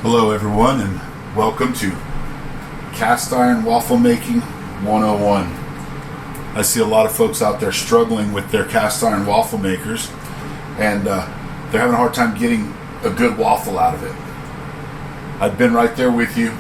Hello everyone, and welcome to Cast Iron Waffle Making 101. I see a lot of folks out there struggling with their cast iron waffle makers, and they're having a hard time getting a good waffle out of it. I've been right there with you,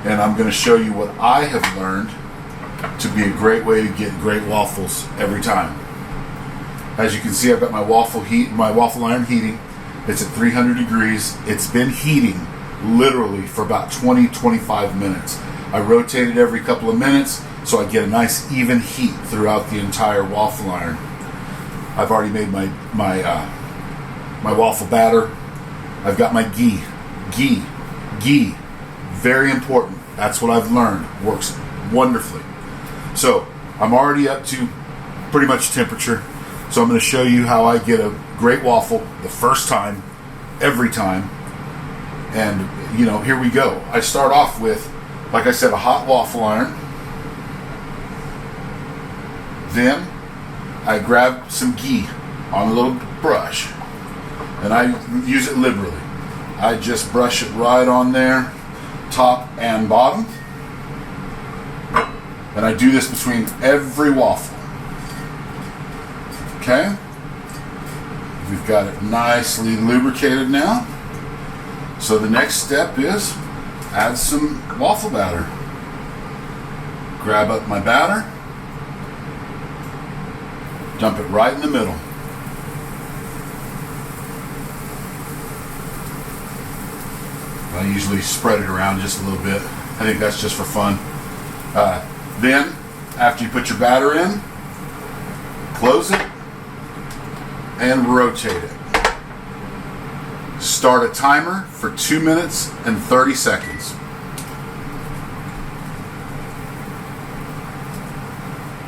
and I'm going to show you what I have learned to be a great way to get great waffles every time. As you can see, I've got my waffle iron heating. It's at 300 degrees. It's been heating literally for about 20-25 minutes. I rotate it every couple of minutes so I get a nice even heat throughout the entire waffle iron. I've already made my waffle batter. I've got my ghee. Ghee, very important. That's what I've learned. Works wonderfully. So I'm already up to pretty much temperature. So I'm going to show you how I get a great waffle the first time, every time. And, here we go. I start off with, like I said, a hot waffle iron. Then I grab some ghee on a little brush, and I use it liberally. I just brush it right on there, top and bottom. And I do this between every waffle. Okay? We've got it nicely lubricated now. So the next step is add some waffle batter. Grab up my batter, dump it right in the middle. I usually spread it around just a little bit. I think that's just for fun. Then, after you put your batter in, close it and rotate it. Start a timer for 2 minutes and 30 seconds.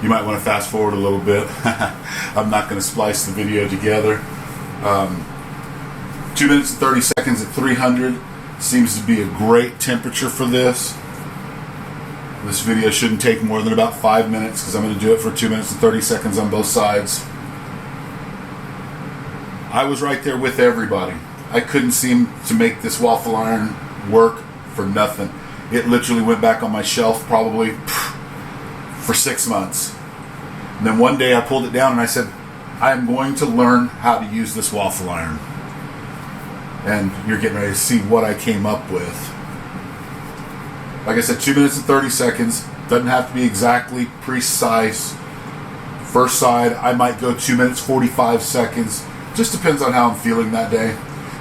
You might want to fast forward a little bit. I'm not going to splice the video together. 2 minutes and 30 seconds at 300 seems to be a great temperature for this. This video shouldn't take more than about 5 minutes because I'm going to do it for 2 minutes and 30 seconds on both sides. I was right there with everybody. I couldn't seem to make this waffle iron work for nothing. It literally went back on my shelf probably for 6 months. And then one day I pulled it down and I said, I am going to learn how to use this waffle iron. And you're getting ready to see what I came up with. Like I said, 2 minutes and 30 seconds. Doesn't have to be exactly precise. First side, I might go 2 minutes 45 seconds. Just depends on how I'm feeling that day.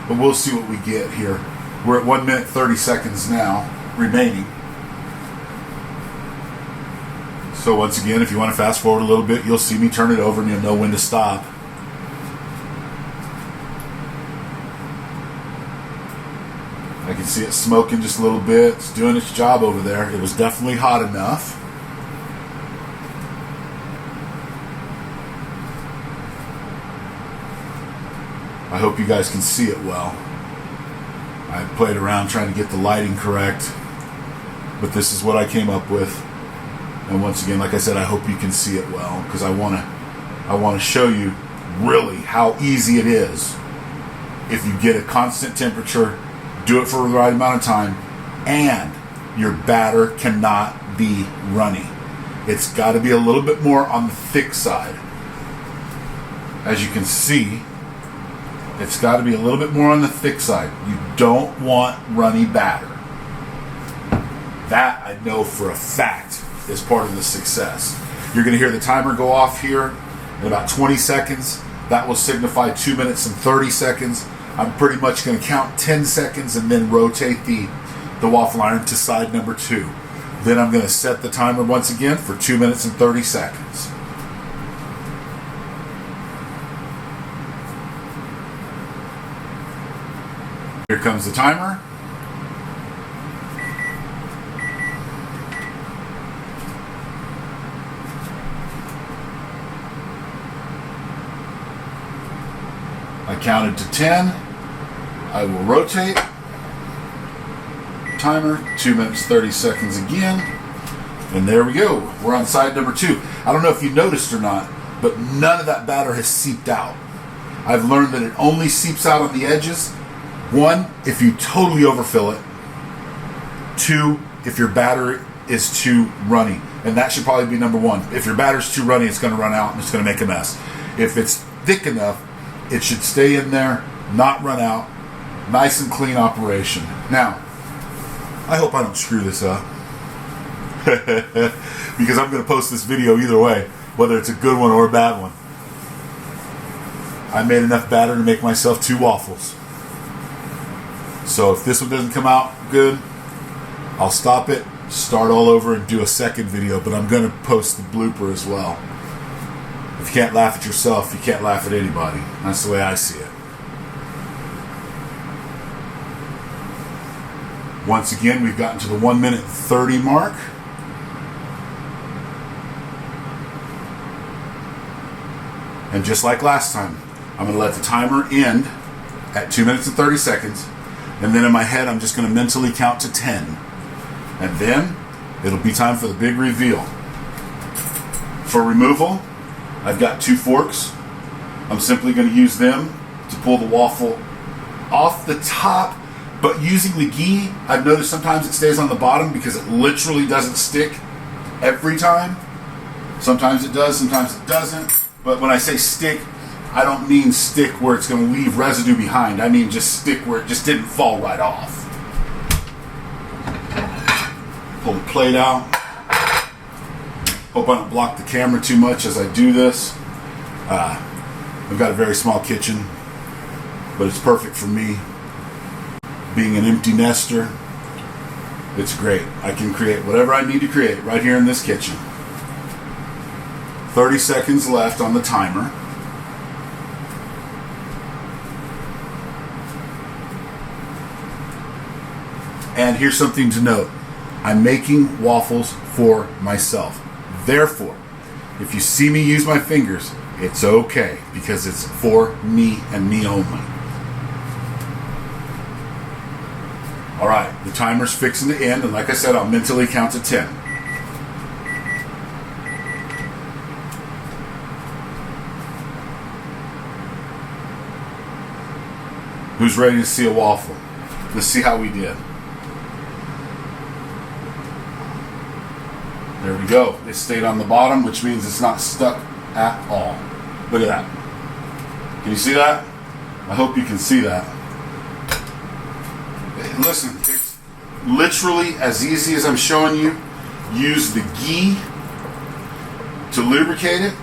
But we'll see what we get here. We're at 1 minute 30 seconds now, remaining. So once again, if you want to fast forward a little bit, you'll see me turn it over and you'll know when to stop. I can see it smoking just a little bit. It's doing its job over there. It was definitely hot enough. I hope you guys can see it well. I played around trying to get the lighting correct, but this is what I came up with. And once again, like I said, I hope you can see it well because I want to show you really how easy it is if you get a constant temperature, do it for the right amount of time, and your batter cannot be runny. It's got to be a little bit more on the thick side. As you can see, it's got to be a little bit more on the thick side. You don't want runny batter. That I know for a fact is part of the success. You're going to hear the timer go off here in about 20 seconds. That will signify 2 minutes and 30 seconds. I'm pretty much going to count 10 seconds and then rotate the waffle iron to side number 2. Then I'm going to set the timer once again for 2 minutes and 30 seconds. Here comes the timer. I counted to 10. I will rotate. Timer, 2 minutes 30 seconds again. And there we go. We're on side number 2. I don't know if you noticed or not, but none of that batter has seeped out. I've learned that it only seeps out on the edges. One, if you totally overfill it. Two, if your batter is too runny. And that should probably be number one. If your batter's too runny, it's going to run out and it's going to make a mess. If it's thick enough, it should stay in there, not run out. Nice and clean operation. Now, I hope I don't screw this up. Because I'm going to post this video either way, whether it's a good one or a bad one. I made enough batter to make myself 2 waffles. So if this one doesn't come out good, I'll stop it, start all over, and do a second video. But I'm going to post the blooper as well. If you can't laugh at yourself, you can't laugh at anybody. That's the way I see it. Once again, we've gotten to the 1 minute 30 mark. And just like last time, I'm going to let the timer end at 2 minutes and 30 seconds. And then in my head, I'm just going to mentally count to 10. And then it'll be time for the big reveal. For removal, I've got 2 forks. I'm simply going to use them to pull the waffle off the top. But using the ghee, I've noticed sometimes it stays on the bottom because it literally doesn't stick every time. Sometimes it does, sometimes it doesn't. But when I say stick, I don't mean stick where it's going to leave residue behind. I mean just stick where it just didn't fall right off. Pull the plate out. Hope I don't block the camera too much as I do this. I've got a very small kitchen, but it's perfect for me. Being an empty nester, it's great. I can create whatever I need to create right here in this kitchen. 30 seconds left on the timer. And here's something to note. I'm making waffles for myself. Therefore, if you see me use my fingers, it's okay because it's for me and me only. All right, the timer's fixing to end, and like I said, I'll mentally count to 10. Who's ready to see a waffle? Let's see how we did. There we go. It stayed on the bottom, which means it's not stuck at all. Look at that. Can you see that? I hope you can see that. Listen, it's literally as easy as I'm showing you. Use the ghee to lubricate it.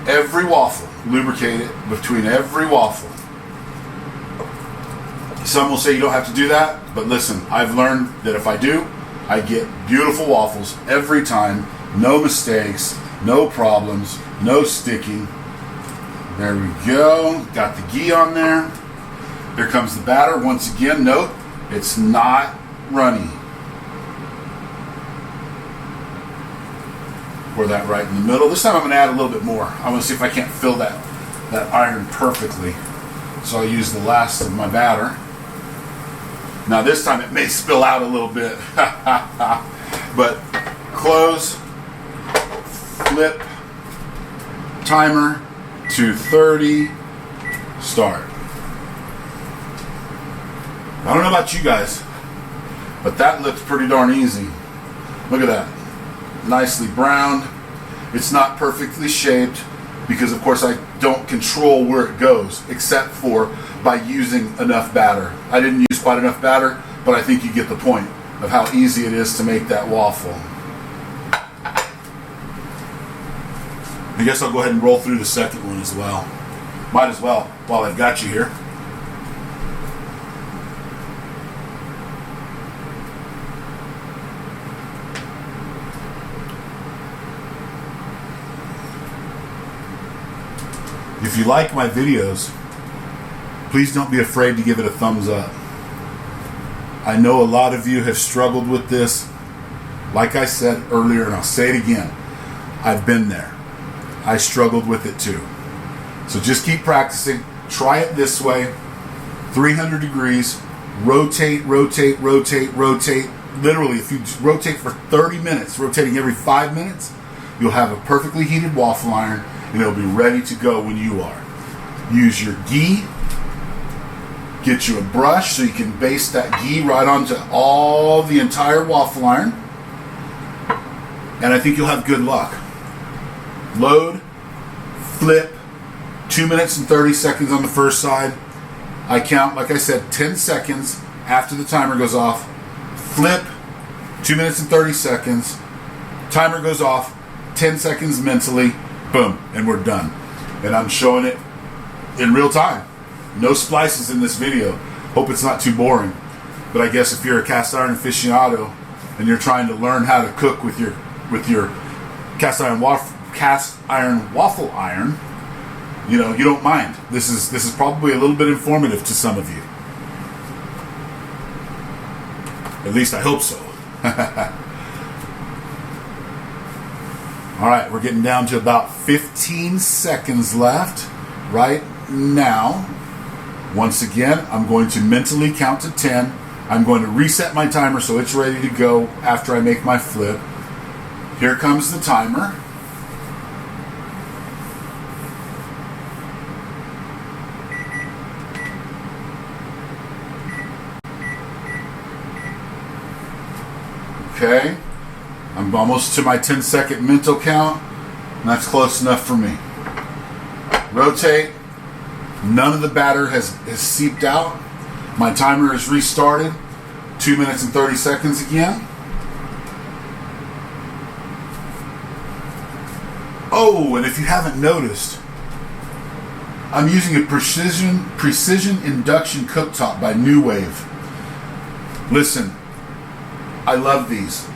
Every waffle. Lubricate it between every waffle. Some will say you don't have to do that, but listen, I've learned that if I do, I get beautiful waffles every time. No mistakes, no problems, no sticking. There we go. Got the ghee on there. Here comes the batter. Once again, note, it's not runny. Pour that right in the middle. This time I'm going to add a little bit more. I'm going to see if I can't fill that iron perfectly. So I'll use the last of my batter. Now this time it may spill out a little bit. But close, flip, timer to 30, start. I don't know about you guys, but that looks pretty darn easy. Look at that. Nicely browned. It's not perfectly shaped because of course I don't control where it goes except for by using enough batter. I didn't use quite enough batter, but I think you get the point of how easy it is to make that waffle. I guess I'll go ahead and roll through the second one as well. Might as well while I've got you here. If you like my videos, please don't be afraid to give it a thumbs up. I know a lot of you have struggled with this. Like I said earlier, and I'll say it again, I've been there. I struggled with it too. So just keep practicing. Try it this way. 300 degrees. Rotate, rotate, rotate, rotate. Literally, if you rotate for 30 minutes, rotating every 5 minutes, you'll have a perfectly heated waffle iron and it'll be ready to go when you are. Use your ghee Get you a brush so you can baste that ghee right onto all the entire waffle iron. And I think you'll have good luck. Load, flip, 2 minutes and 30 seconds on the first side. I count, like I said, 10 seconds after the timer goes off. Flip, 2 minutes and 30 seconds. Timer goes off, 10 seconds mentally, boom, and we're done. And I'm showing it in real time. No splices in this video. Hope it's not too boring. But I guess if you're a cast iron aficionado and you're trying to learn how to cook with your cast iron waffle iron, you know, you don't mind. This is probably a little bit informative to some of you. At least I hope so. All right, we're getting down to about 15 seconds left right now. Once again, I'm going to mentally count to 10. I'm going to reset my timer so it's ready to go after I make my flip. Here comes the timer. Okay, I'm almost to my 10-second mental count, and that's close enough for me. Rotate. None of the batter has seeped out. My timer is restarted. 2 minutes and 30 seconds again. Oh, and if you haven't noticed, I'm using a precision induction cooktop by New Wave. Listen, I love these.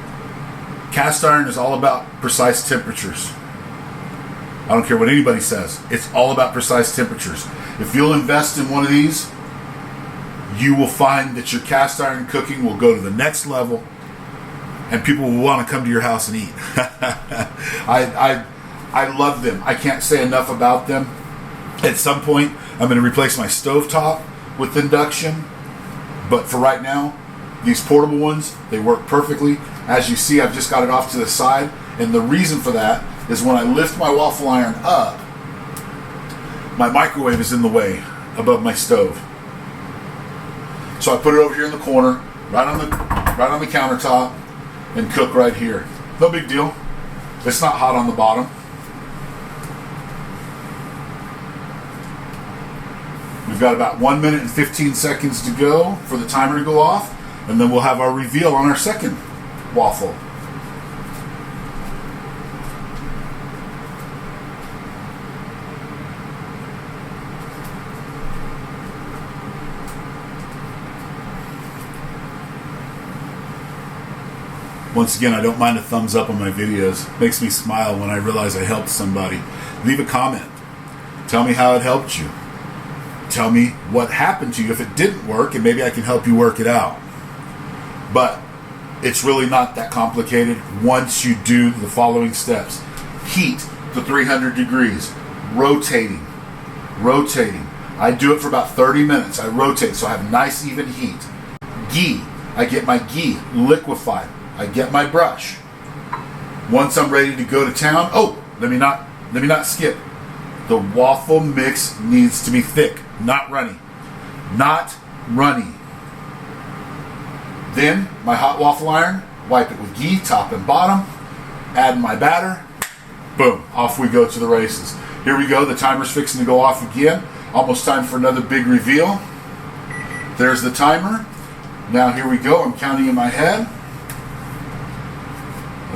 Cast iron is all about precise temperatures. I don't care what anybody says. It's all about precise temperatures. If you'll invest in one of these, you will find that your cast iron cooking will go to the next level, and people will want to come to your house and eat. I love them. I can't say enough about them. At some point, I'm going to replace my stovetop with induction, but for right now, these portable ones, they work perfectly. As you see, I've just got it off to the side, and the reason for that is when I lift my waffle iron up, my microwave is in the way above my stove. So I put it over here in the corner, right on the countertop, and cook right here. No big deal. It's not hot on the bottom. We've got about 1 minute and 15 seconds to go for the timer to go off, and then we'll have our reveal on our second waffle. Once again, I don't mind a thumbs up on my videos. Makes me smile when I realize I helped somebody. Leave a comment. Tell me how it helped you. Tell me what happened to you if it didn't work, and maybe I can help you work it out. But it's really not that complicated once you do the following steps. Heat to 300 degrees. Rotating. I do it for about 30 minutes. I rotate so I have nice even heat. Ghee. I get my ghee liquefied. I get my brush. Once I'm ready to go to town, let me not skip. The waffle mix needs to be thick, not runny. Then my hot waffle iron, wipe it with ghee, top and bottom, add my batter, boom, off we go to the races. Here we go, the timer's fixing to go off again. Almost time for another big reveal. There's the timer. Now here we go, I'm counting in my head.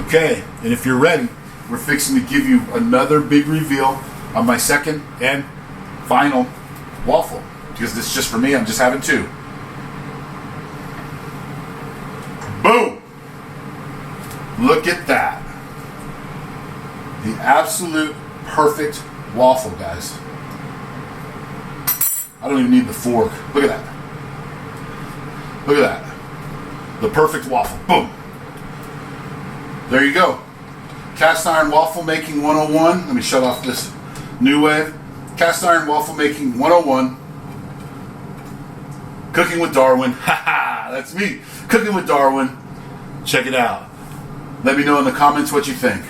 Okay, and if you're ready, we're fixing to give you another big reveal on my second and final waffle. Because this is just for me, I'm just having two. Boom! Look at that. The absolute perfect waffle, guys. I don't even need the fork. Look at that. Look at that. The perfect waffle. Boom! There you go. Cast iron waffle making 101. Let me shut off this New Wave. Cast iron waffle making 101. Cooking with Darwin. Haha, that's me. Cooking with Darwin. Check it out. Let me know in the comments what you think.